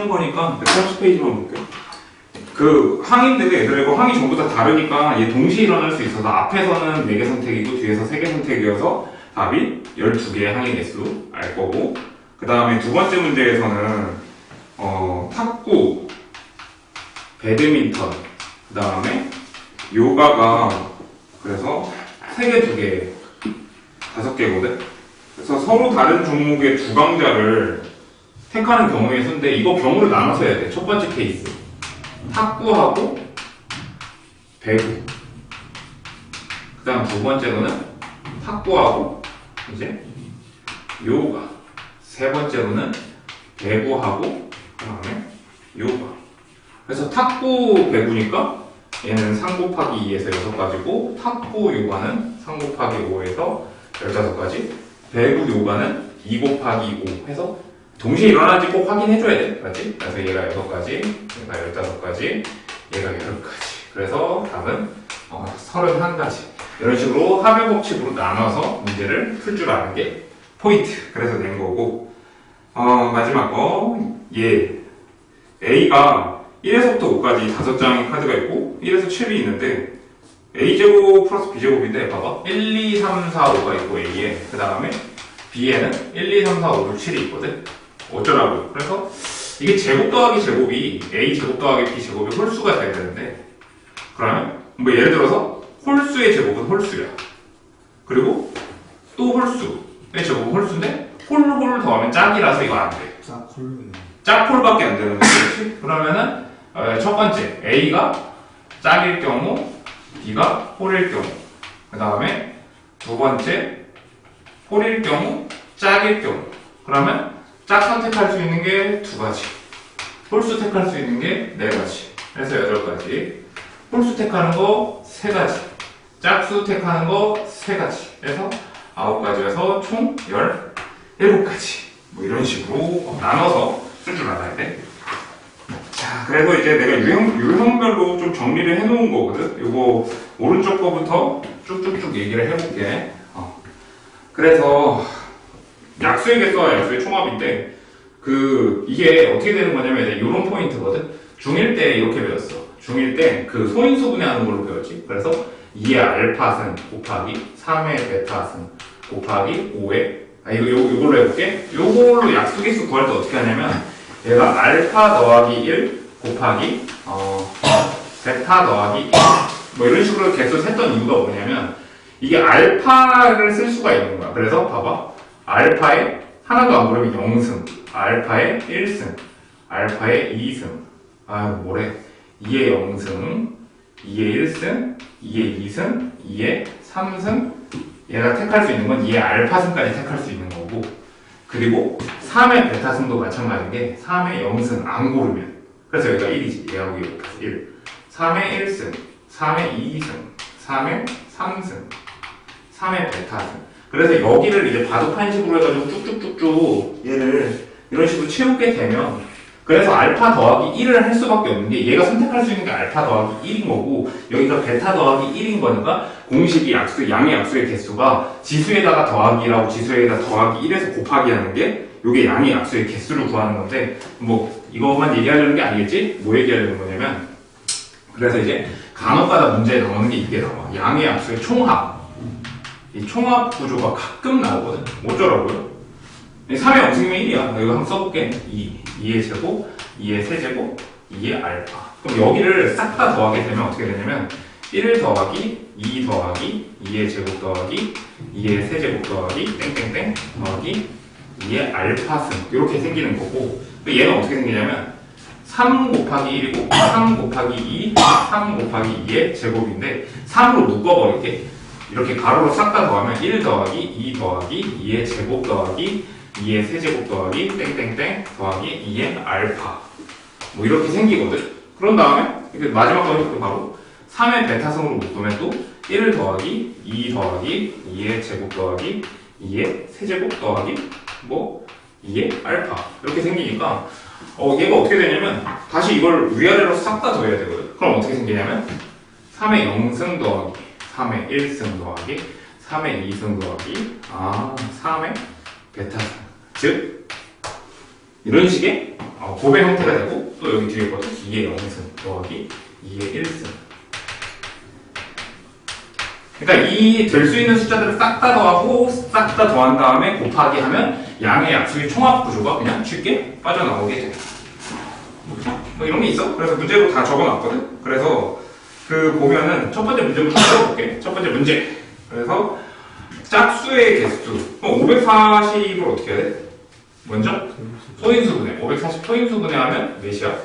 한 거니까 130페이지만 볼게요. 그 항인데 얘들아 이거 항이 전부 다 다르니까 얘 동시에 일어날 수 있어서 앞에서는 4개 선택이고 뒤에서 3개 선택이어서 답이 12개의 항의 개수 알 거고, 그 다음에 두 번째 문제에서는 탁구, 배드민턴, 그 다음에 요가가 그래서 3개, 2개, 5개거든. 그래서 서로 다른 종목의 두 강자를 택하는 경우의 수인데 이거 경우를 나눠서 해야 돼. 첫 번째 케이스 탁구하고 배구, 그 다음 두 번째로는 탁구하고 이제 요가, 세 번째로는 배구하고 그 다음에 요가. 그래서 탁구 배구니까 얘는 3 곱하기 2에서 6가지고 탁구 요가는 3 곱하기 5에서 15가지, 배구 요가는 2 곱하기 5 해서 동시에 일어나는지 꼭 확인해줘야 돼. 맞지? 그래서 얘가 6가지, 얘가 15가지, 얘가 10가지. 그래서 답은 31가지. 이런 식으로 합의 법칙으로 나눠서 문제를 풀 줄 아는 게 포인트. 그래서 낸 거고, 마지막 거, A가 1에서부터 5까지 5장의 카드가 있고 1에서 7이 있는데 A제곱 플러스 B제곱인데 봐봐 1, 2, 3, 4, 5가 있고 A에 그 다음에 B에는 1, 2, 3, 4, 5, 6, 7이 있거든. 어쩌라고요? 그래서 이게 제곱 더하기 제곱이 A 제곱 더하기 B 제곱이 홀수가 돼야 되는데, 그러면 뭐 예를 들어서 홀수의 제곱은 홀수야. 그리고 또 홀수의 제곱은 홀수인데 홀 더하면 짝이라서 이거 안 돼. 짝홀밖에 안 되는 거지. 그러면은 첫 번째 A가 짝일 경우, B가 홀일 경우, 그 다음에 두 번째 홀일 경우, 짝일 경우. 그러면 짝 선택할 수 있는 게 2가지, 홀수 택할 수 있는 게 4가지. 그래서 8가지. 홀수 택하는 거 3가지, 짝수 택하는 거 3가지. 그래서 9가지여서 총 17가지. 뭐 이런 식으로 나눠서 쓸 줄 알아야 돼. 자, 그래서 이제 내가 유형별로 좀 정리를 해놓은 거거든. 요거 오른쪽 거부터 쭉쭉쭉 얘기를 해볼게. 그래서 약수의 개수와 약수의 총합인데 이게 어떻게 되는 거냐면 이제 요런 포인트거든. 중1 때 이렇게 배웠어. 중1 때 그 소인수분해하는 걸로 배웠지. 그래서 2의 알파승 곱하기 3의 베타승 곱하기 5의 이걸로 해볼게. 요걸로 약수개수 구할 때 어떻게 하냐면 얘가 알파 더하기 1 곱하기 베타 더하기 1 뭐 이런 식으로 개수 셌던 이유가 뭐냐면 이게 알파를 쓸 수가 있는 거야. 그래서 봐봐, 알파에 하나도 안 고르면 0승, 알파에 1승, 알파에 2승, 아유 뭐래, 2에 0승, 2에 1승, 2에 2승, 2에 3승. 얘가 택할 수 있는 건 2의 알파승까지 택할 수 있는 거고, 그리고 3의 베타승도 마찬가지인 게 3의 0승 안 고르면, 그래서 여기가 1이지. 얘하고 얘가 1. 3의 1승, 3의 2승, 3의 3승, 3의 베타승. 그래서 여기를 이제 바둑판식으로 해가지고 쭉쭉쭉쭉 얘를 이런 식으로 채우게 되면, 그래서 알파 더하기 1을 할 수밖에 없는 게 얘가 선택할 수 있는 게 알파 더하기 1인 거고 여기가 베타 더하기 1인 거니까 공식이 양의 약수의 개수가 지수에다가 더하기라고 지수에다 더하기 1에서 곱하기 하는 게 이게 양의 약수의 개수를 구하는 건데, 뭐 이것만 얘기하려는 게 아니겠지? 뭐 얘기하려는 거냐면, 그래서 이제 간혹가다 문제에 나오는 게 이게 나와. 양의 약수의 총합. 이 총합 구조가 가끔 나오거든. 어쩌라고요? 3의 0승이면 1이야. 이거 한번 써볼게. 2의 제곱, 2의 세제곱, 2의 알파. 그럼 여기를 싹 다 더하게 되면 어떻게 되냐면 1 더하기 2 더하기 2의 제곱 더하기 2의 세제곱 더하기 땡땡땡 더하기 2의 알파승 이렇게 생기는 거고, 얘는 어떻게 생기냐면 3 곱하기 1이고 3 곱하기 2, 3 곱하기 2의 제곱인데 3으로 묶어버릴게. 이렇게 가로로 싹 다 더하면 1 더하기 2 더하기 2의 제곱 더하기 2의 세제곱 더하기 땡땡땡 더하기 2의 알파 뭐 이렇게 생기거든. 그런 다음에 마지막 거는 바로 3의 베타승으로 묶으면 또 1 더하기 2 더하기 2의 제곱 더하기 2의 세제곱 더하기 뭐 2의 알파 이렇게 생기니까 얘가 어떻게 되냐면 다시 이걸 위아래로 싹 다 더해야 되거든. 그럼 어떻게 생기냐면 3의 0승 더하기 3의 1승 더하기 3의 2승 더하기 3의 베타승, 즉 이런 식의 곱의 형태가 되고 또 여기 뒤에 것도 2의 0승 더하기 2의 1승. 그러니까 이 될 수 있는 숫자들을 싹 다 더하고 싹 다 더한 다음에 곱하기 하면 양의 약수의 총합 구조가 그냥 쉽게 빠져나오게 돼. 뭐 이런 게 있어. 그래서 문제로 다 적어놨거든. 그래서 그 보면은 첫 번째 문제부터 풀어볼게. 첫 번째 문제. 그래서 짝수의 개수 540을 어떻게 해야 돼? 먼저 소인수분해. 540 소인수분해 하면 몇이야?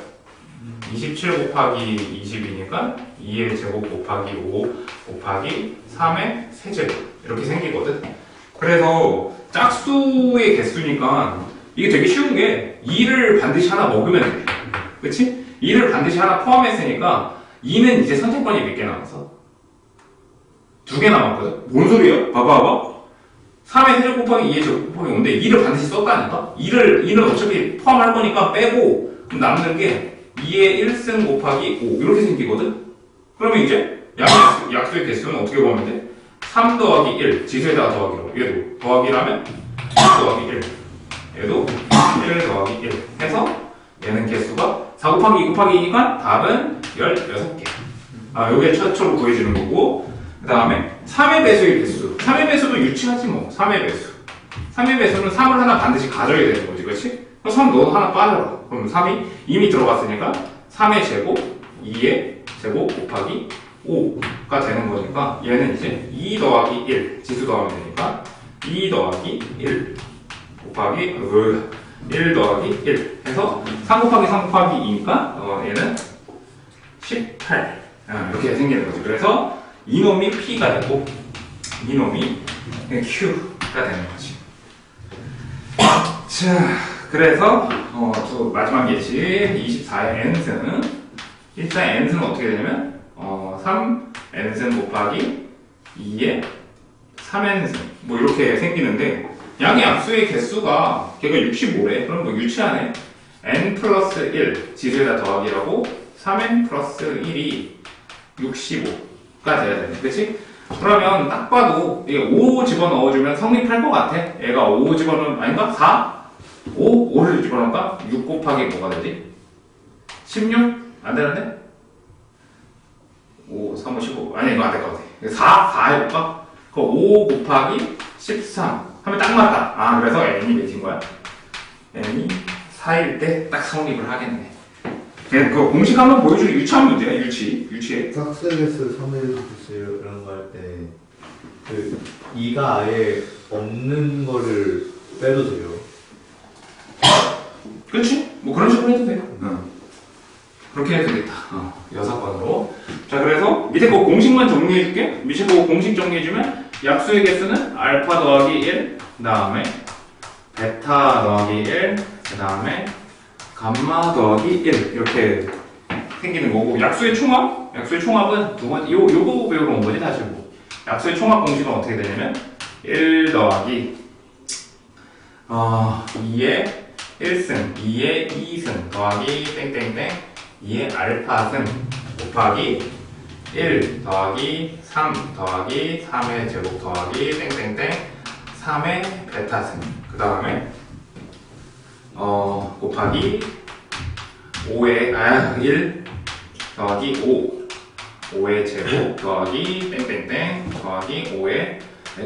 27 곱하기 20이니까 2의 제곱 곱하기 5 곱하기 3의 세제곱 이렇게 생기거든. 그래서 짝수의 개수니까 이게 되게 쉬운 게 2를 반드시 하나 먹으면 돼. 그치? 2를 반드시 하나 포함했으니까 2는 이제 선택권이 몇 개 남았어? 2개 남았거든? 뭔 소리야? 봐봐. 3의 세제곱 곱하기 2의 제곱 곱하기 5인데 2를 반드시 썼다니까? 2는 어차피 포함할 거니까 빼고 그럼 남는 게 2의 1승 곱하기 5 이렇게 생기거든? 그러면 이제 양의 약수의 개수는 어떻게 보면 돼? 3 더하기 1 지수에다가 더하기로 얘도 더하기라면 2 더하기 1 얘도 1 더하기 1 해서 얘는 개수가 4 곱하기 2 곱하기 2니까 답은 16개. 요게 최초로 구해지는 거고, 그 다음에 3의 배수의 개수. 3의 배수도 유치하지 뭐. 3의 배수. 3의 배수는 3을 하나 반드시 가져야 되는 거지, 그렇지? 그럼 3 너 하나 빠져라. 그럼 3이 이미 들어갔으니까 3의 제곱, 2의 제곱 곱하기 5가 되는 거니까 얘는 이제 2 더하기 1 지수 더하면 되니까 2 더하기 1 곱하기 1 더하기 1 해서 3 곱하기 3 곱하기 2니까 얘는 18 이렇게 생기는 거지. 그래서 이놈이 P가 되고 이놈이 Q가 되는 거지. 자, 그래서 또 마지막 예시 24의 n승 일단 n승은 어떻게 되냐면 3n승 곱하기 2의 3n승 뭐 이렇게 생기는데 양의 약수의 개수가 걔가 65래. 그럼 뭐 유치하네. n 플러스 1 지수에다 더하기라고 3n 플러스 1이 65가 돼야 되네. 그치? 그러면 딱 봐도 이게 5 집어넣어주면 성립할 것 같아. 얘가 5 집어넣으면 아닌가? 4? 5를 집어넣을까? 6 곱하기 뭐가 되지? 16? 안 되는데? 5, 3, 5, 15 아니 이거 안 될 것 같아. 4 해볼까? 그 5 곱하기 13 하면 딱 맞다. 그래서 n이 몇인 거야? n이 4일 때 딱 성립을 하겠네. 그 공식 한번 보여주기 유치한 문제야. 유치해. 짝수에서 3을 주세요 이런 거 할 때 그 2가 아예 없는 거를 빼도 돼요. 그렇지? 뭐 그런 식으로 해도 돼. 그렇게 해도 되겠다. 6번으로. 자, 그래서 밑에 거 공식만 정리해줄게. 밑에 거 공식 정리해주면 약수의 개수는 알파 더하기 1, 그 다음에 베타 더하기 1, 그 다음에 감마 더하기 1 이렇게 생기는 거고, 약수의 총합은 두 번째 요거 배우러 온 거지 사실. 뭐 약수의 총합 공식은 어떻게 되냐면 1 더하기 2의 1승 2의 2승 더하기 땡땡땡 2의 알파승 곱하기 1 더하기 3 더하기 3의 제곱 더하기 땡땡땡 3의 베타승 그 다음에 곱하기 1 더하기 5의 제곱 더하기 땡땡땡 더하기 5의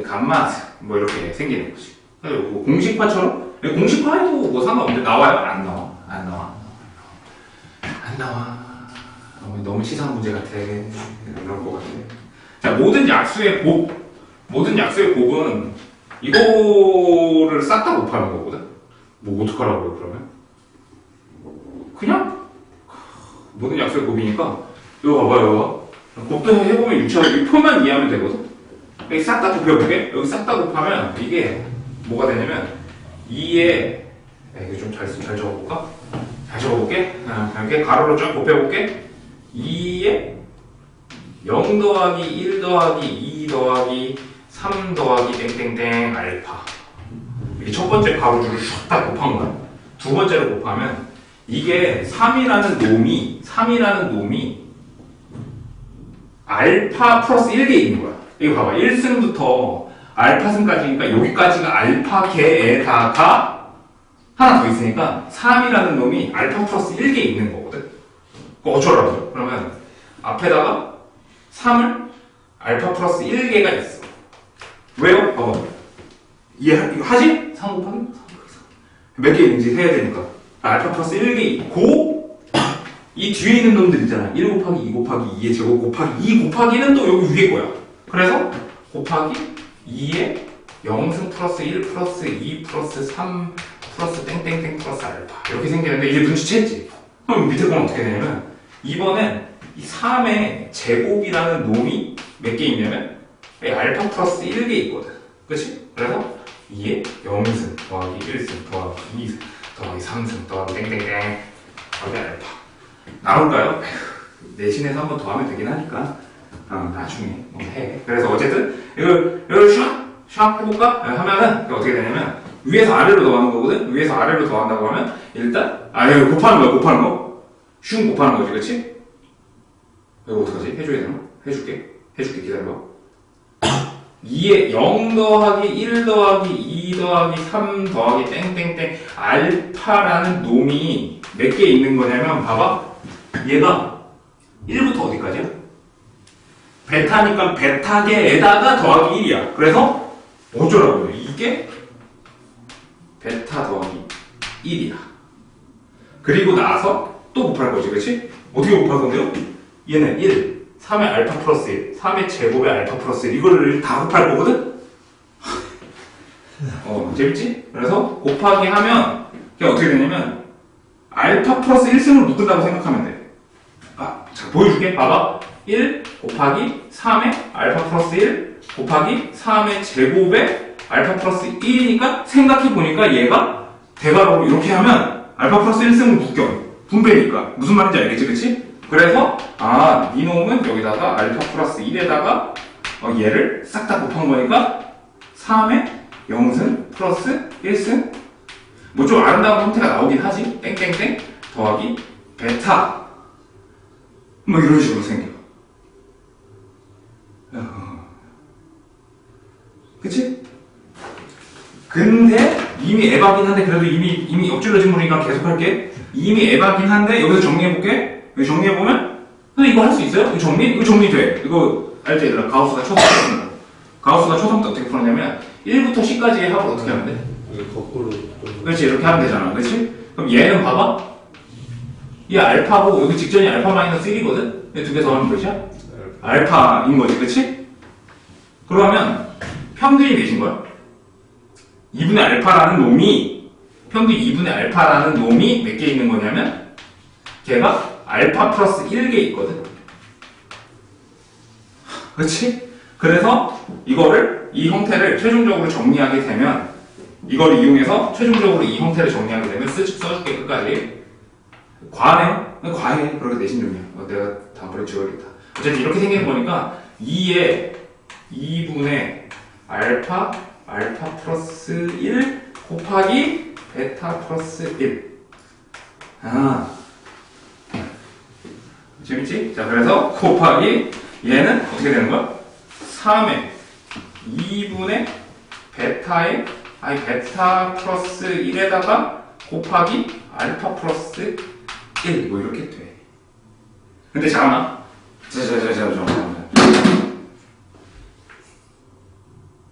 감마승 뭐 이렇게 생기는 거지. 그리고 공식화처럼 공식화해도 뭐 상관없는데 나와요? 안 나와. 너무 치사한 문제 같아. 이런 거 같아. 자, 모든 약수의 곱은 이거를 싹 다 곱하는 거거든. 뭐 어떡하라고요 그러면? 그냥 모든 약수의 곱이니까 이거 봐봐요. 곱도 해보면 유치하게 표만 이해하면 되거든. 여기 싹 다 곱해볼게. 여기 싹 다 곱하면 이게 뭐가 되냐면 2에 이거 좀 잘 적어볼까? 잘 적어볼게. 이렇게 가로로 쫙 곱해볼게. 2에 0 더하기 1 더하기 2 더하기 3 더하기 땡땡땡 알파. 이게 첫 번째 가로줄을 쫙 다 곱한 거야. 두 번째로 곱하면 이게 3이라는 놈이 알파 플러스 1개 있는 거야. 이거 봐봐. 1승부터 알파승까지니까 여기까지가 알파 개에다가 하나 더 있으니까 3이라는 놈이 알파 플러스 1개 있는 거거든. 그거 어쩌라고요? 그러면 앞에다가 3을 알파 플러스 1개가 있어. 왜요? 봐봐. 이거 하지? 3 곱하기 3 몇 개 있는지 세야 되니까. 알파 플러스 1개 있고, 이 뒤에 있는 놈들 있잖아. 1 곱하기 2 곱하기 2의 제곱 곱하기 2 곱하기는 또 여기 위에 거야. 그래서 곱하기 2의 0승 플러스 1 플러스 2 플러스 3 플러스 땡땡땡 플러스 알파. 이렇게 생기는데 이제 눈치챘지? 그럼 밑에 거는 어떻게 되냐면, 이번엔 이 3의 제곱이라는 놈이 몇 개 있냐면, 알파 플러스 1개 있거든. 그치? 그래서 2의 0승 더하기 1승 더하기 2승 더하기 3승 더하기 땡땡땡 더하기 알파. 나올까요? 내신에서 한 번 더 하면 되긴 하니까 나중에 해. 그래서 어쨌든 이걸 샥 해볼까? 하면은 어떻게 되냐면 위에서 아래로 더하는 거거든? 위에서 아래로 더한다고 하면 일단 이거 곱하는 거야. 슝 곱하는 거지, 그치? 이거 어떡하지? 해줘야 되나? 해줄게 기다려봐. 2에 0 더하기 1 더하기 2 더하기 3 더하기 땡땡땡 알파라는 놈이 몇 개 있는 거냐면 봐봐. 얘가 1부터 어디까지야? 베타니까 베타계에다가 더하기 1이야. 그래서 어쩌라고요? 이게 베타 더하기 1이야. 그리고 나서 또 곱할 거지, 그치? 어떻게 곱할 건데요? 얘는 1, 3의 알파 플러스 1, 3의 제곱의 알파 플러스 1 이거를 다 곱할 거거든? 재밌지? 그래서 곱하기 하면 이게 어떻게 되냐면 알파 플러스 1승을 묶은다고 생각하면 돼. 자, 보여줄게. 봐봐. 1 곱하기 3의 알파 플러스 1 곱하기 3의 제곱의 알파 플러스 1이니까 생각해보니까 얘가 대괄호로 이렇게 하면 알파 플러스 1승을 묶여. 분배니까. 무슨 말인지 알겠지, 그치? 그래서 니놈은 여기다가 알파 플러스 1에다가 얘를 싹 다 곱한 거니까 3의 0승 플러스 1승 뭐 좀 아름다운 형태가 나오긴 하지. 땡땡땡 더하기 베타 뭐 이런 식으로 생겨. 그치? 근데 이미 에바긴 한데 그래도 이미 엎질러진 물이니까 계속 할게. 이미 에바긴 한데 여기서 정리해볼게. 여기 정리해보면 이거 할 수 있어요? 이거 정리돼. 이거 알지 얘들아? 가우스가 초성 때 어떻게 푸느냐면 1부터 10까지 하고 어떻게 하면 돼? 이게 거꾸로 그렇지, 이렇게 하면 되잖아. 그렇지? 그럼 얘는 봐봐. 이 알파고 여기 직전이 알파 마이너스 1이거든? 두 개 더하면 몇이야? 알파인 거지, 그렇지? 그러면 평균이 되신 거야. 2분의 알파라는 놈이 평균 2분의 알파라는 놈이 몇 개 있는 거냐면 걔가 알파 플러스 1개 있거든. 그렇지? 그래서 이 형태를 최종적으로 정리하게 되면 이걸 이용해서 최종적으로 이 형태를 정리하게 되면 써줄게 끝까지. 과해. 그렇게 내신 중이야. 내가 다음번에 지워야겠다. 어쨌든 이렇게 생기는 거니까 2에 2분의 알파 플러스 1 곱하기 베타 플러스 1. 재밌지? 자, 그래서 곱하기 얘는 어떻게 되는 거야? 3의 2분의 베타 플러스 1에다가 곱하기 알파 플러스 1 뭐 이렇게 돼. 근데 잠깐만.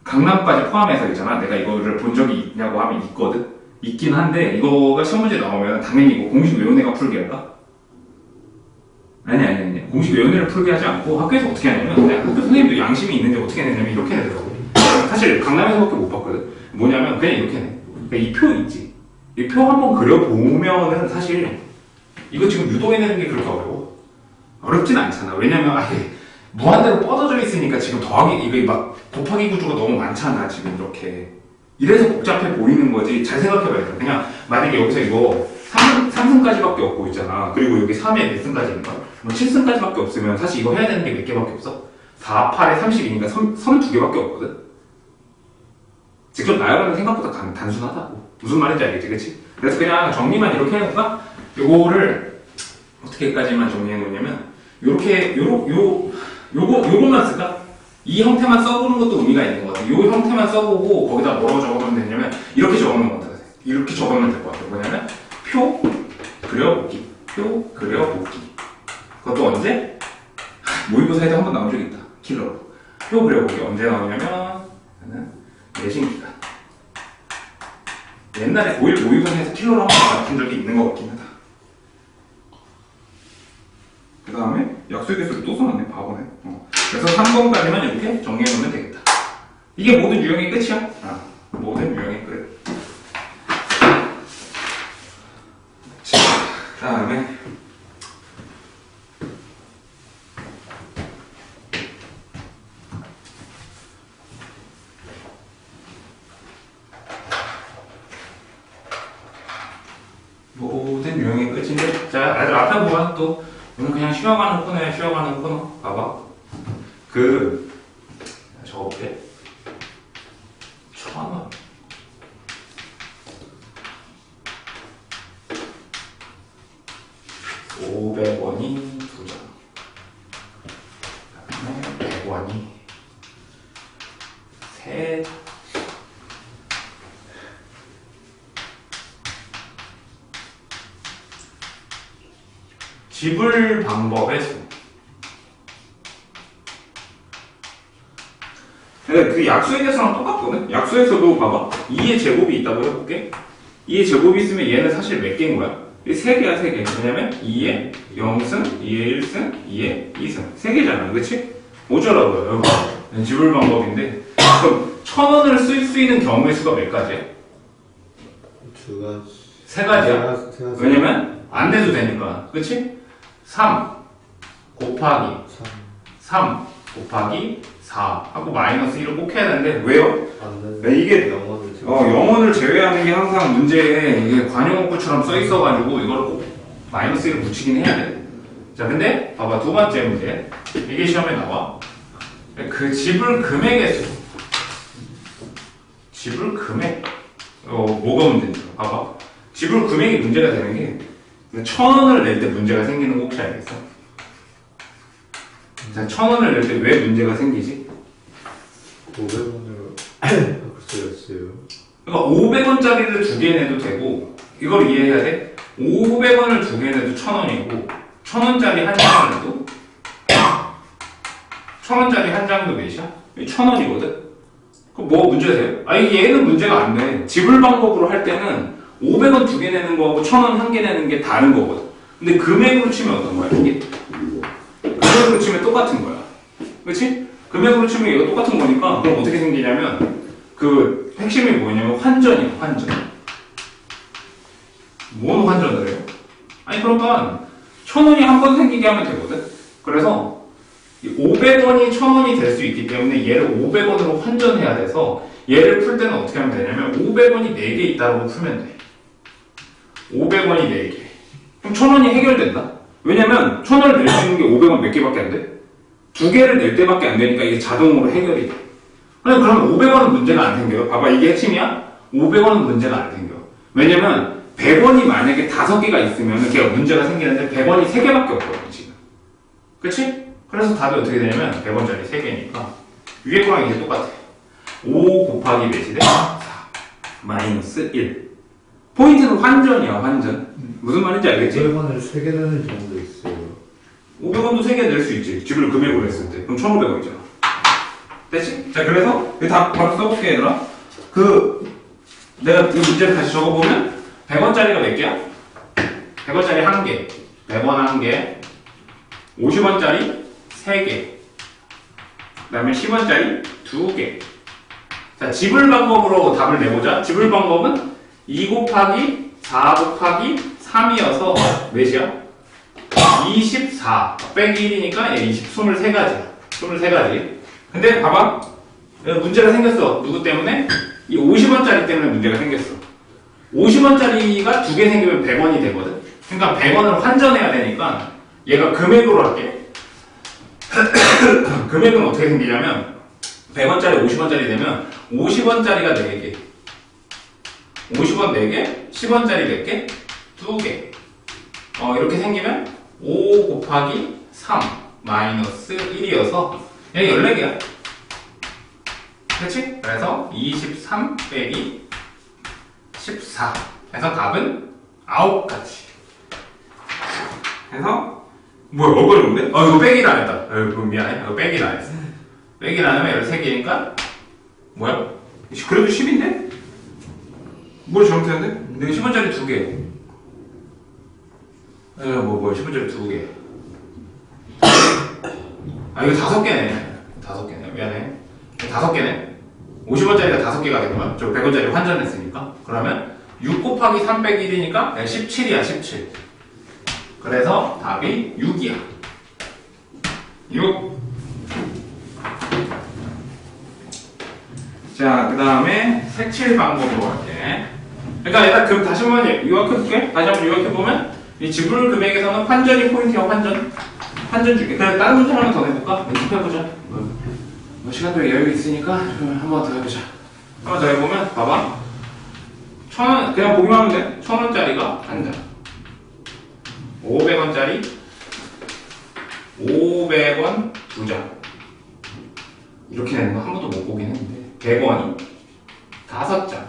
강남까지 포함해서 있잖아. 내가 이거를 본 적이 있냐고 하면 있긴 한데 이거가 시험 문제 나오면 당연히 이거 공식 외운애가 풀게 할까? 아니. 공식 외운애를 풀게 하지 않고 학교에서 어떻게 하냐면 내가 학교 선생님도 양심이 있는지 어떻게 내냐면 이렇게 내더라고. 사실 강남에서밖에 못 봤거든. 뭐냐면 그냥 이렇게 내. 그러니까 이 표 있지. 이 표 한번 그려보면은 사실 이거 지금 유도해내는 게 그렇게 어려워. 어렵진 않잖아. 왜냐면 무한대로 뻗어져 있으니까 지금 더하기 이게 막 곱하기 구조가 너무 많잖아 지금 이렇게. 이래서 복잡해 보이는 거지. 잘 생각해봐야 돼. 그냥 만약에 여기서 이거 3승까지밖에 없고 있잖아. 그리고 여기 3에 몇 승까지인가? 뭐 7승까지밖에 없으면 사실 이거 해야 되는 게 몇 개밖에 없어? 4, 8에 32니까 선 2개밖에 없거든? 직접 나열하면 생각보다 단순하다고. 무슨 말인지 알겠지, 그치? 그래서 그냥 정리만 이렇게 해놓을까? 요거를 어떻게까지만 정리해놓냐면 요것만 쓸까? 이 형태만 써보는 것도 의미가 있는 것 같아. 요 형태만 써보고 거기다 뭐라고 적어놓으면 되냐면 이렇게 적어놓는 것 같아. 이렇게 적으면 될 것 같아요. 뭐냐면 표 그려보기, 표 그려보기. 그것도 언제? 모의고사에도 한번 나온 적이 있다. 킬러로. 표 그려보기 언제 나오냐면 내신 기간. 옛날에 고1 모의고사에서 킬러로 한번 나온 적이 있는 것 같긴 하다. 그 다음에 약수의 개수를 또 써놨네. 바보네. 그래서 3번까지만 이렇게 정리해놓으면 되겠다. 이게 모든 유형의 끝이야. 모든 유형의 끝. 자, 그 다음에 모든 유형의 끝인데, 자, 앞에 보면 또 이건 그냥 쉬어가는 코너야. 쉬어가는 코너. 봐봐. 적어볼게. 1,000원. 500원이 2장. 그다음에 100원이 3장. 지불 방법의 수. 그 약수의 개수랑 똑같거든? 약수에서도 봐봐. 2의 제곱이 있다고 해볼게. 2의 제곱이 있으면 얘는 사실 몇 개인 거야? 3개야, 3개. 왜냐면 2의 0승, 2의 1승, 2의 2승. 3개잖아, 그치? 어쩌라고요? 여기 지불 방법인데. 그럼 1,000원을 쓸 수 있는 경우의 수가 몇 가지야? 두 가지. 3가지야. 왜냐면 안 내도 되니까. 그치? 3 곱하기 3 곱하기 4 하고 마이너스 1을 꼭 해야 되는데 왜요? 이게 영원을 제외하는 게 항상 문제에 이게 관용어구처럼 써 있어가지고 이걸 꼭 마이너스 1을 붙이긴 해야 돼. 자, 근데 봐봐. 두 번째 문제. 이게 시험에 나와. 그 지불 금액의 수. 지불 금액. 뭐가 문제인지 봐봐. 지불 금액이 문제가 되는 게 1,000원을 낼 때 문제가 생기는 거 혹시 알겠어? 자, 1,000원을 낼 때 왜 문제가 생기지? 500원으로 바꿨어요. 그러니까 500원짜리를 2개 내도 되고, 이걸 이해해야 돼? 500원을 2개 내도 1,000원이고 1,000원짜리 한 장을 내도 1,000원짜리 한 장도 몇이야? 1,000원이거든? 그럼 뭐 문제가 돼요? 얘는 문제가 안 돼. 지불 방법으로 할 때는 500원 2개 내는 거하고 1,000원 1개 내는 게 다른 거거든. 근데 금액으로 치면 어떤 거야, 이게? 금액으로 치면 똑같은 거야. 그치? 금액으로 치면 이거 똑같은 거니까, 그럼 어떻게 생기냐면, 그 핵심이 뭐냐면 환전이야, 환전. 뭔 환전을 해요? 그러니까 1,000원이 한 번 생기게 하면 되거든. 그래서 500원이 1,000원이 될 수 있기 때문에 얘를 500원으로 환전해야 돼서 얘를 풀 때는 어떻게 하면 되냐면 500원이 4개 있다고 풀면 돼. 500원이 4개. 그럼 1,000원이 해결된다? 왜냐면 1,000원을 낼 수 있는 게 500원 몇 개밖에 안 돼? 2개를 낼 때밖에 안 되니까 이게 자동으로 해결이 돼. 그러면 500원은 문제가 안 생겨요. 봐봐, 이게 핵심이야? 500원은 문제가 안 생겨. 왜냐면 100원이 만약에 5개가 있으면 걔가 문제가 생기는데 100원이 3개밖에 없거든, 지금. 그치? 그래서 답이 어떻게 되냐면 100원짜리 3개니까 위에 거랑 이게 똑같아. 5 곱하기 몇이 돼? 4 마이너스 1. 포인트는 환전이야, 환전. 무슨 말인지 알겠지? 500원을 3개 내는 경우도 있어요. 500원도 3개 낼 수 있지. 지불 금액으로 했을 때. 그럼 1,500원이잖아. 됐지? 자, 그래서 답 바로 써볼게, 얘들아. 내가 이 문제를 다시 적어보면 100원짜리가 몇 개야? 100원짜리 1개, 100원 1개, 50원짜리 3개, 그 다음에 10원짜리 2개. 자, 지불 방법으로 답을 내보자. 지불 방법은 2 곱하기 4 곱하기 3이어서 몇이야? 24 빼기 1이니까 23가지야. 23가지. 근데 봐봐. 문제가 생겼어. 누구 때문에? 이 50원짜리 때문에 문제가 생겼어. 50원짜리가 2개 생기면 100원이 되거든. 그러니까 100원을 환전해야 되니까 얘가 금액으로 할게. 금액은 어떻게 생기냐면 100원짜리 50원짜리 되면 50원짜리가 4개, 50원 4개, 10원짜리 몇 개? 2개. 이렇게 생기면 5 곱하기 3 마이너스 1이어서 얘 14개야. 그렇지? 그래서 23 빼기 14. 그래서 답은 9가지. 그래서 뭐야 어려운데? 이거 빼기를 안 했다. 이거 미안해. 이거 빼기를 안 했어. 빼기를 안 하면 13개니까 뭐야? 그래도 10인데? 뭘 잘못했는데? 내가 10원짜리 2개. 뭐 10원짜리 2개. 이거 5개네. 5개네. 미안해. 5개네. 50원짜리가 5개가 된 거야. 저 100원짜리 환전했으니까. 그러면 6 곱하기 3 빼기 1이니까 17이야, 17. 그래서 답이 6이야. 6. 자, 그 다음에 색칠 방법으로 갈게. 그러니까 일단 그럼 다시 한번 요약해볼게. 다시 한번 요약해보면 이 지불 금액에서는 환전이 포인트야, 환전. 환전 줄게. 그래, 다른 문제 하나 더 해볼까? 연습해보자. 시간도 여유 있으니까 한 번 더 해보자. 한 번 더 해보면 봐봐. 1,000원 그냥 보기만 하면 돼. 1,000원짜리가 한 장. 500원짜리 500원 2장. 이렇게 되는 거 한 번도 못 보긴 했는데 100원이 5장.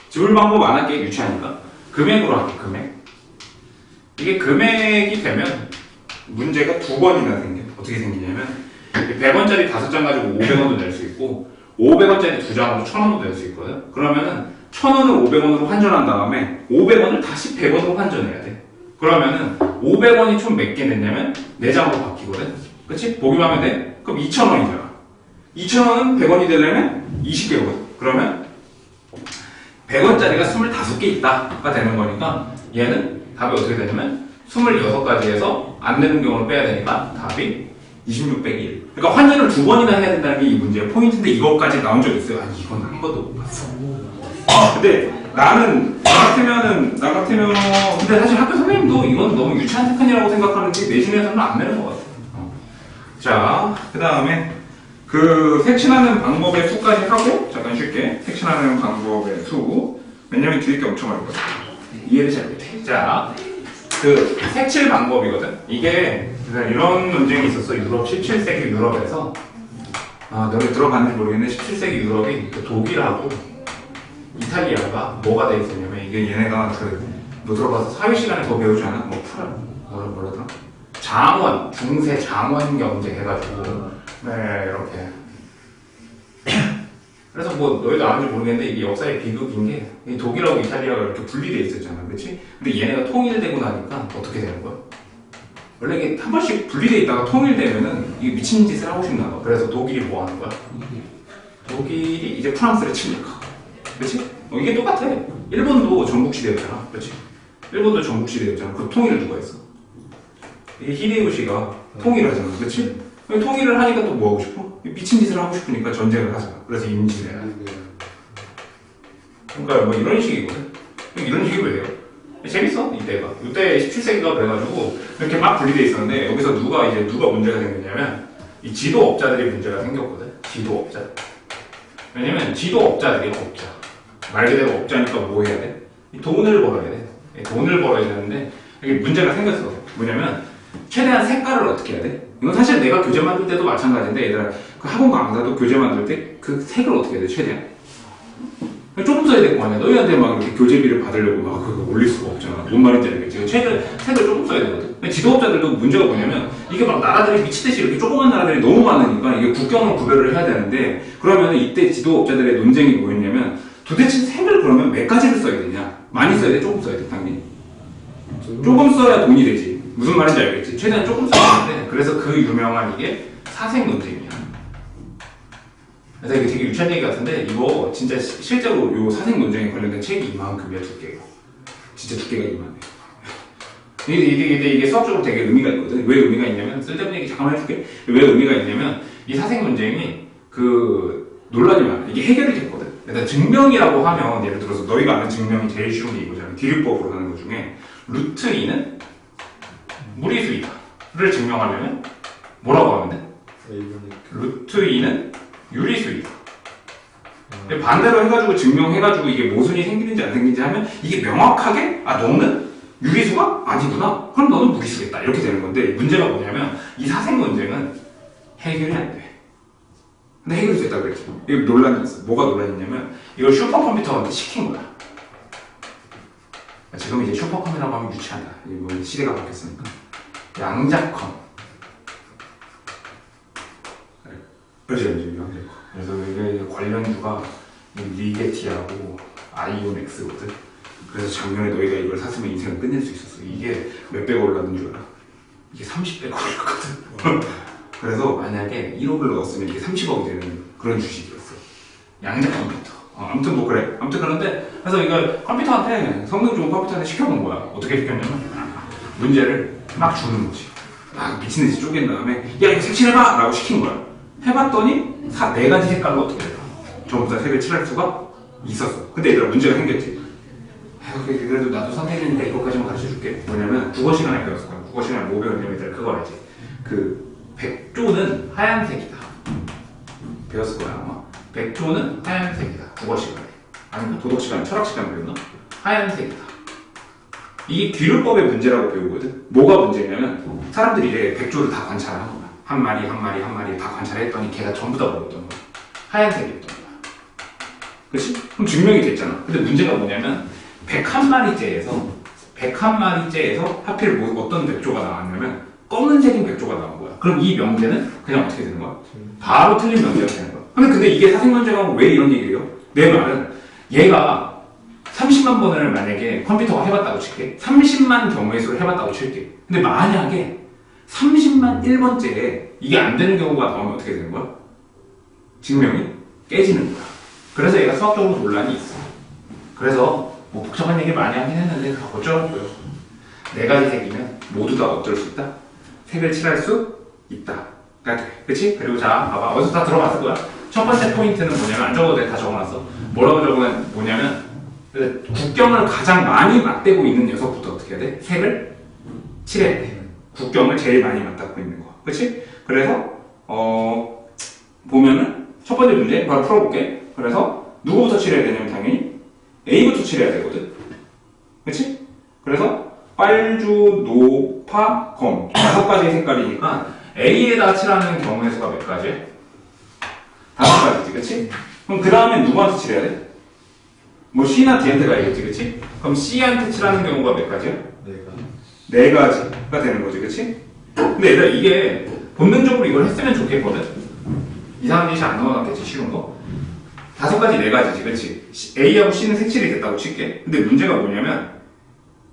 지불 방법 안 할게. 유치하니까 금액으로 할게. 금액. 이게 금액이 되면 문제가 2번이나 생겨. 어떻게 생기냐면 100원짜리 5장 가지고 500원도 낼 수 있고 500원짜리 2장으로 1,000원도 낼 수 있거든. 그러면은 1,000원을 500원으로 환전한 다음에 500원을 다시 100원으로 환전해야 돼. 그러면은 500원이 총 몇 개 냈냐면 4장으로 바뀌거든. 그치? 보기만 하면 돼? 그럼 2,000원이잖아. 2,000원은 100원이 되려면 20개거든. 그러면 100원짜리가 25개 있다가 되는 거니까 얘는 답이 어떻게 되냐면 26가지에서 안 되는 경우를 빼야 되니까 답이 26 빼기 1. 그러니까 환전을 2번이나 해야 된다는 게 이 문제의 포인트인데 이것까지 나온 적 있어요? 아니 이건 한 번도 못 봤어. 근데 나는 나 같으면 근데 사실 학교 선생님도 이건 너무 유치한 테크닉이라고 생각하는데 내신에서는 안 내는 것 같아. 자, 그 다음에 그 색칠하는 방법의 수까지 하고 잠깐 쉴게. 색칠하는 방법의 수. 왜냐면 뒤에 게 엄청 많을 거야. 이해를 잘 못해. 자, 그 색칠 방법이거든. 이게 이런 논쟁이 있었어. 유럽 17세기 유럽에서 너네 들어봤는지 모르겠는데 17세기 유럽이 그 독일하고 이탈리아가 뭐가 돼 있었냐면 이게 얘네가 뭐 들어봐서 사회 시간에 더 배우지 않아? 뭐 뭐라더라? 장원 중세 장원 경제 해가지고 네 이렇게 그래서 뭐 너희도 아는지 모르겠는데 이게 역사의 비극인 게 독일하고 이탈리아가 이렇게 분리돼 있었잖아, 그렇지? 근데 얘네가 통일되고 나니까 어떻게 되는 거야? 원래 이게 한 번씩 분리돼 있다가 통일되면은 이게 미친 짓을 하고 싶나 봐. 그래서 독일이 뭐 하는 거야? 독일이 이제 프랑스를 침략하고, 그렇지? 이게 똑같아. 일본도 전국시대였잖아, 그렇지? 일본도 전국시대였잖아. 그 통일을 누가 했어? 이 히데요시가 통일을 하잖아, 그렇지? 통일을 하니까 또 뭐 하고 싶어? 미친 짓을 하고 싶으니까 전쟁을 하잖아. 그래서 임진왜란. 그러니까 뭐 이런 식이거든. 이런 식이 왜요? 재밌어 이때가. 이때 17세기가 그래가지고 이렇게 막 분리돼 있었는데 여기서 누가 문제가 생겼냐면 이 지도업자들이 문제가 생겼거든. 지도업자. 왜냐면 지도업자들이 업자. 말 그대로 업자니까 뭐 해야 돼? 돈을 벌어야 돼. 돈을 벌어야 되는데 이게 문제가 생겼어. 뭐냐면 최대한 색깔을 어떻게 해야 돼? 이건 사실 내가 교재 만들 때도 마찬가지인데 얘들아 그 학원 강사도 교재 만들 때 그 색을 어떻게 해야 돼? 최대한 조금 써야 될 거 아니야. 너희한테 막 이렇게 교재비를 받으려고 막 그거 올릴 수가 없잖아. 뭔 말인지 알겠지? 색을 조금 써야 되거든. 근데 지도업자들도 문제가 뭐냐면 이게 막 나라들이 미치듯이 이렇게 조그만 나라들이 너무 많으니까 이게 국경을 구별을 해야 되는데 그러면 이때 지도업자들의 논쟁이 뭐였냐면 도대체 색을 그러면 몇 가지를 써야 되냐? 많이 써야 돼? 조금 써야 돼? 당연히. 조금 써야 돈이 되지. 무슨 말인지 알겠지? 최대한 조금 써야 되는데 그래서 그 유명한 이게 사색 논쟁이야. 그래서 이게 되게 유치한 얘기 같은데 이거 진짜 실제로 요 사색 논쟁에 관련된 책이 이만큼이야, 두께가. 진짜 두께가 이만해. 이게 수학적으로 되게 의미가 있거든. 왜 의미가 있냐면 쓸데없는 얘기 잠깐만 해줄게. 왜 의미가 있냐면 이 사색 논쟁이 그 논란이 많아. 이게 해결이 됐거든. 일단 증명이라고 하면 예를 들어서 너희가 아는 증명이 제일 쉬운 게 이거잖아. 디귿법으로 하는 것 중에 루트 2는 무리수이다를 증명하려면 뭐라고 하면 돼? 루트 2는 유리수이다. 반대로 해가지고 증명해가지고 이게 모순이 생기는지 안 생기는지 하면 이게 명확하게 너는 유리수가 아니구나. 그럼 너는 무리수겠다. 이렇게 되는 건데 문제가 뭐냐면 이 사색 논쟁은 해결이 안 돼. 근데 해결이 됐다고 그랬죠. 이거 논란이 있어. 뭐가 논란이 있냐면 이걸 슈퍼컴퓨터한테 시킨 거야. 지금 이제 슈퍼컴이라고 하면 유치하다. 이거 시대가 바뀌었으니까. 양자컴. 그렇죠, 양자컴. 그래서 이게 관련주가 리게티하고 아이오넥스거든. 그래서 작년에 너희가 이걸 샀으면 인생을 끝낼 수 있었어. 이게 몇배가 올랐는 줄 알아? 이게 30배가 올랐거든. 그래서 만약에 1억을 넣었으면 이게 30억이 되는 그런 주식이었어. 양자 컴퓨터. 아무튼 뭐 그래. 아무튼 그런데 그래서 이걸 컴퓨터한테 성능 좋은 컴퓨터한테 시켜본 거야. 어떻게 시켰냐면 문제를 막 주는 거지. 막 미친듯이 쪼갠 다음에 야 이거 색칠해봐! 라고 시킨 거야. 해봤더니 4가지 색깔로 어떻게 되더라. 전부 다 색을 칠할 수가 있었어. 근데 얘들아 문제가 생겼지. 그래도 나도 선생님이니까 이것까지만 가르쳐줄게. 뭐냐면 국어 시간에 배웠을 거야. 국어 시간에 뭐 배웠냐면 얘들아 그거 알지? 그 백조는 하얀색이다. 배웠을 거야 아마. 백조는 하얀색이다. 국어 시간에. 아니면 도덕 시간에, 철학 시간에 배웠나? 하얀색이다. 이게 귀류법의 문제라고 배우거든. 뭐가 문제냐면 사람들이 이제 백조를 다 관찰하는 거야. 한 마리 다 관찰했더니 걔가 전부 다 뭐였던 거야? 하얀색이었던 거야. 그렇지? 그럼 증명이 됐잖아. 근데 문제가 뭐냐면 101마리째에서 하필 어떤 백조가 나왔냐면 검은색인 백조가 나온 거야. 그럼 이 명제는 그냥 어떻게 되는 거야? 바로 틀린 명제가 되는 거야. 근데 이게 사생문제가 왜 이런 얘기를 해요? 내 말은 얘가 30만 번을 만약에 컴퓨터가 해봤다고 칠게. 30만 경우의 수를 해봤다고 칠게. 근데 만약에 30만 1번째에 이게 안 되는 경우가 나오면 어떻게 되는 거야? 증명이 깨지는 거야. 그래서 얘가 수학적으로 논란이 있어. 그래서 뭐 복잡한 얘기 많이 하긴 했는데 다 어쩌라고요. 4가지 색이면 모두 다 어쩔 수 있다? 색을 칠할 수 있다. 그러니까 그치? 그리고 자 봐봐. 어디서 다 들어봤을 거야. 첫 번째 포인트는 뭐냐면 안 적어도 돼. 다 적어놨어. 뭐라고 적으면 뭐냐면 국경을 가장 많이 맞대고 있는 녀석부터 어떻게 해야 돼? 색을 칠해야 돼. 국경을 제일 많이 맞닿고 있는 거. 그치? 그래서 보면은 첫 번째 문제 바로 풀어볼게. 그래서 누구부터 칠해야 되냐면 당연히 A부터 칠해야 되거든. 그치? 그래서 빨주, 노, 파, 검 5가지의 색깔이니까 A에다 칠하는 경우의 수가 몇 가지야? 5가지지, 그치? 그럼 그 다음에 누구한테 칠해야 돼? 뭐 C나 D한테 가야겠지, 그치? 그럼 C한테 칠하는 경우가 몇 가지야? 4가지가 되는 거지, 그치? 근데 얘들아 이게 본능적으로 이걸 했으면 좋겠거든? 이상한 짓이 안 나와놨겠지, 쉬운 거? 5가지 4가지지, 그치? A하고 C는 색칠이 됐다고 칠게. 근데 문제가 뭐냐면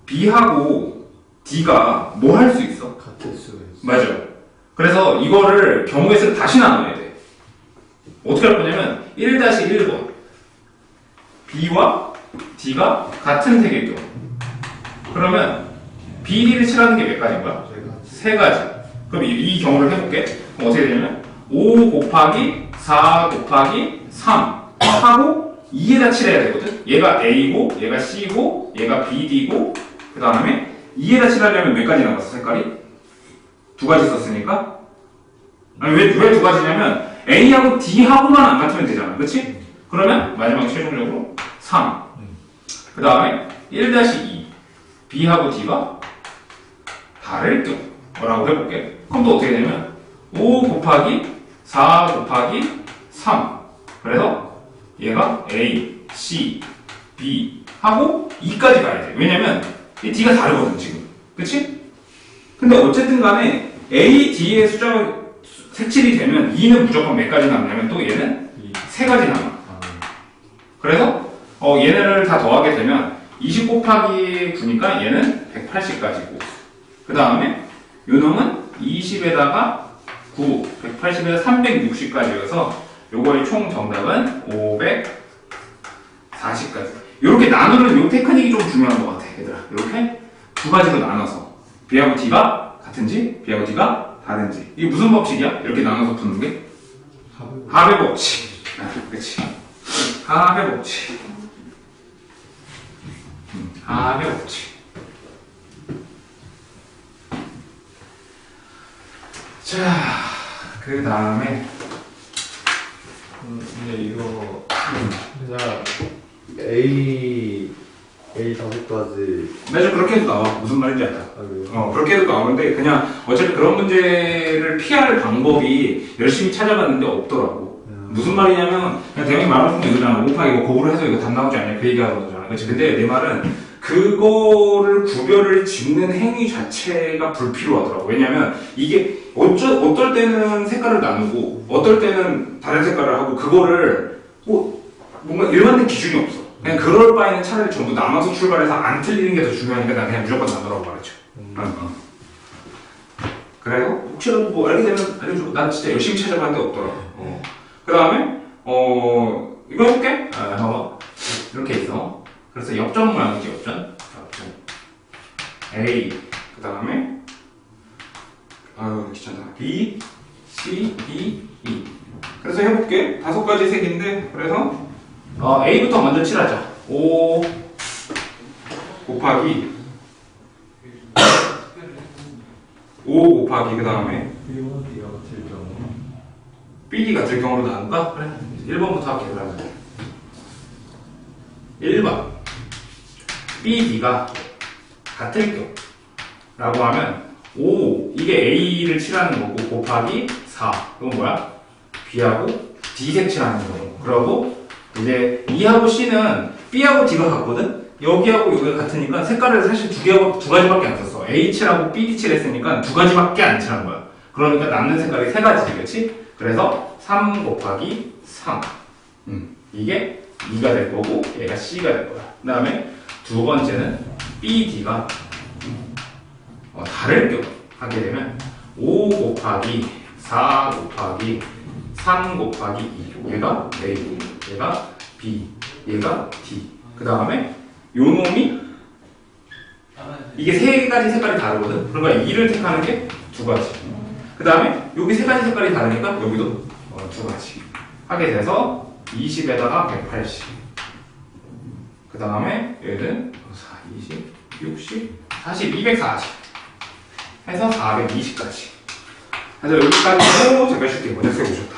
B하고 D가 뭐 할 수 있어? 같을 수가 있어. 맞아. 그래서 이거를 경우의 수를 다시 나눠야 돼. 어떻게 할 거냐면 1-1번 B와 D가 같은 색일 경우. 그러면 B, D를 칠하는 게 몇 가지인 거야? 3가지. 그럼 이 경우를 해볼게. 그럼 어떻게 되냐면 5 곱하기 4 곱하기 3 하고 2에다 칠해야 되거든. 얘가 A고 얘가 C고 얘가 B, D고 그 다음에 2에다 칠하려면 몇 가지 남았어 색깔이? 2가지 썼으니까. 아니 왜 2가지냐면 A하고 D하고만 안 같으면 되잖아, 그치? 그러면 마지막에 최종적으로 3. 그 다음에 1-2 B하고 D가 다를 경우 뭐라고 해볼게. 그럼 또 어떻게 되냐면 5 곱하기 4 곱하기 3. 그래서 얘가 A, C, B 하고 2까지 가야 돼. 왜냐면 이 D가 다르거든 지금. 그치? 근데 어쨌든 간에 A, D의 숫자가 색칠이 되면 2는 무조건 몇 가지 남냐면 또 얘는 3가지 남아. 그래서 얘네를 다 더하게 되면 20 곱하기 9니까 얘는 180까지고 그 다음에 요놈은 20에다가 9, 180에서 360까지여서 요거의 총 정답은 540까지. 이렇게 나누는 요 테크닉이 좀 중요한 것 같아, 얘들아. 이렇게 2가지로 나눠서 B하고 D가 같은지 B하고 D가 다른지. 이게 무슨 법칙이야? 이렇게 나눠서 푸는 게? 합의 법칙. 그치. 합의 법칙. 합의 법칙. 자, 그 다음에 근데 이거 진짜 A 5가지. 맞아, 그렇게 해도 나와. 무슨 말인지 알아. 그래요? 그렇게 해도 나오는데 그냥 어차피 그런 문제를 피할 방법이 열심히 찾아봤는데 없더라고. 무슨 말이냐면 그냥 대형이 말하는 거 이거잖아. 5 곱하기 이거 곱으로 해서 이거 답 나오지 않냐 그 얘기하는 거잖아. 그렇지? 근데 내 말은 그거를 구별을 짓는 행위 자체가 불필요하더라고. 왜냐면 이게 어떨 때는 색깔을 나누고 어떨 때는 다른 색깔을 하고 그거를 뭔가 일반된 기준이 없어. 그냥 그럴 바에는 차라리 전부 나눠서 출발해서 안 틀리는 게 더 중요하니까 난 그냥 무조건 나누라고 말했죠. 그래요? 혹시라도 뭐 알게 되면 알려줘. 난 진짜 열심히 찾아봤는데 없더라고. 그 다음에 이거 해볼게. 봐봐. 이렇게 있어. 그래서 역전 모양이지, 역전. A. 그 다음에 귀찮다. B, C, D, E. 그래서 해볼게. 5가지 색인데 그래서 A부터 먼저 칠하자. 5 곱하기 5 곱하기 그 다음에 BD가 될 경우로 나눌까? 그래. 1번부터 할게. 그러면 1번 BD가 같을 경우 라고 하면 5 이게 A를 칠하는 거고 곱하기 4 이건 뭐야? B하고 D색 칠하는 거고 그러고 이제 E하고 C는 B하고 D가 같거든? 여기하고 여기가 같으니까 색깔을 사실 두 가지밖에 안 썼어. H하고 BD 칠했으니까 2가지밖에 안 칠한 거야. 그러니까 남는 색깔이 3가지지, 그렇지? 그래서 3 곱하기 3 이게 E가 될 거고 얘가 C가 될 거야. 그 다음에 두 번째는 BD가 다를 경우 하게 되면 5 곱하기 4 곱하기 3 곱하기 2 얘가 A, 얘가 B, 얘가 D. 그 다음에 요 놈이 이게 3가지 색깔이 다르거든. 그러니까 2를 택하는 게 2가지. 그 다음에 여기 3가지 색깔이 다르니까 여기도 2가지 하게 돼서 20에다가 180. 그 다음에 얘는 4, 20, 60, 40, 240 해서 420까지. 그래서 여기까지 제가 쉽게 모델 세워보셨다.